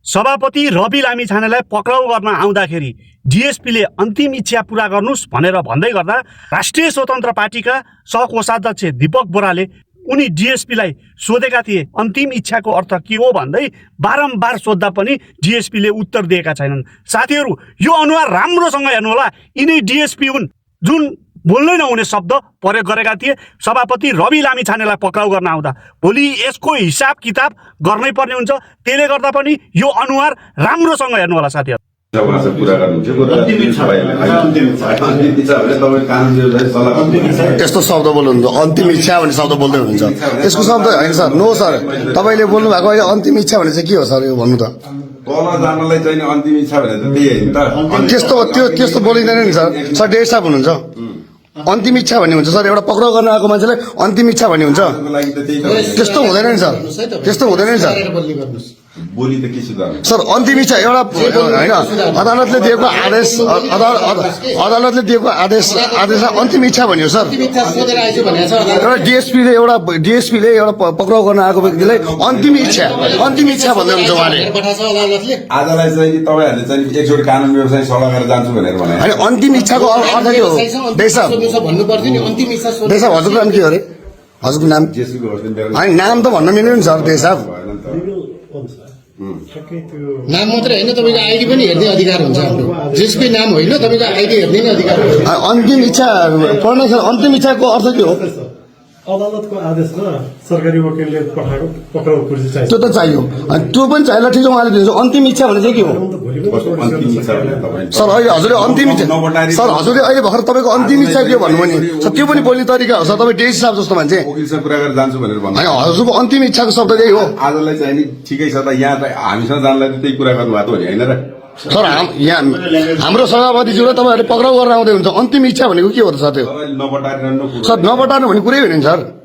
सभापति रवि लामिछानेलाई पक्राउ गर्न आउँदाखेरि डिएसपीले अन्तिम इच्छा पूरा गर्नुस् भनेर भन्दै गर्दा राष्ट्रिय स्वतन्त्र पार्टीका सहकोषाध्यक्ष दीपक बोराले उनी डिएसपीलाई सोधेका थिए अन्तिम इच्छाको अर्थ के हो भन्दै बारम्बार सोद्धा पनि डिएसपीले उत्तर दिएका छैनन्। साथीहरू, यो अनुहार राम्रोसँग हेर्नु होला, यिनै डिएसपी हुन् जुन बोल्नै नहुने शब्द प्रयोग गरेका थिए सभापति रवि लामिछानेलाई पक्राउ गर्न आउँदा। भोलि यसको हिसाब किताब गर्नै पर्ने हुन्छ। त्यसले गर्दा पनि यो अनुहार राम्रोसँग हेर्नु होला साथीहरू। यस्तो शब्द बोल्नुहुन्छ, अन्तिम इच्छा भन्ने शब्द बोल्दै हुनुहुन्छ। यसको शब्द होइन सर, नो सर, तपाईँले बोल्नु भएको अहिले अन्तिम इच्छा भने चाहिँ के हो सर? यो भन्नु त जानलाई चाहिँ अन्तिम इच्छा भने त त्यही होइन त। त्यस्तो बोलिँदैन नि सर। सर डेढ साहब हुनुहुन्छ, अन्तिम इच्छा भन्ने हुन्छ सर। एउटा पक्राउ गर्न आएको मान्छेलाई अन्तिम इच्छा भन्ने हुन्छ, त्यस्तो हुँदैन नि सर, त्यस्तो हुँदैन नि सर। बोली त के सुधार्नु सर? अन्तिम इच्छा एउटा होइन, अदालतले दिएको आदेश, अदालतले दिएको आदेशलाई अन्तिम इच्छा भन्यो सर। एउटा डिएसपीले एउटा पक्राउ गर्न आएको व्यक्तिलाई अन्तिम इच्छा भन्दै हुन्छ उहाँले। आजलाई चाहिँ तपाईँहरूले चाहिँ एकचोटि कानुन व्यवसाय सल्लाह गरेर जान्छु भनेर भने होइन, अन्तिम इच्छाको अर्थ के हो? देशा हजुरको नाम के हो अरे? हजुरको नाम होइन, नाम त भन्न मिल्दैन सर देशा। नाम मात्रै होइन, तपाईँको आइडी पनि हेर्ने अधिकार हुन्छ हाम्रो। जसकै नाम होइन, तपाईँको आइडी हेर्ने नै अधिकार हुन्छ। अन्तिम इच्छा पढ्न सर, अन्तिम इच्छाको अर्थ के हो? अदालतको आदेशमा सरकारी वकिलले पठाएको पक्राउ पर्ची चाहिन्छ, त्यो त चाहियो, त्यो पनि चाहिएला, ठिक छ उहाँले दिन्छ। अन्तिम इच्छा भने चाहिँ के हो सर? अहिले हजुरले अन्तिम इच्छा सर, हजुरले अहिले भर्खर तपाईँको अन्तिम इच्छा के हो भन्नुभयो नि सर, त्यो पनि बोल्ने तरिका हो सर। तपाईँ डेज साहब जस्तो मान्छे वकिलसँग कुरा गरेर जान्छु भनेर भन्नु होइन, हजुरको अन्तिम इच्छाको शब्द त्यही हो। आजलाई चाहिँ नि ठिकै छ त, यहाँ त हामीसँग जानलाई त त्यही कुरा गर्नुभएको हो नि, होइन र सर? यहाँ हाम्रो सभापतिज्यूलाई तपाईँहरूले पक्राउ गरेर आउँदै हुन्छ, अन्तिम इच्छा भनेको के हो त सर? त्यो नपटाएर सर नपटार्नु भन्ने कुरै होइन नि सर।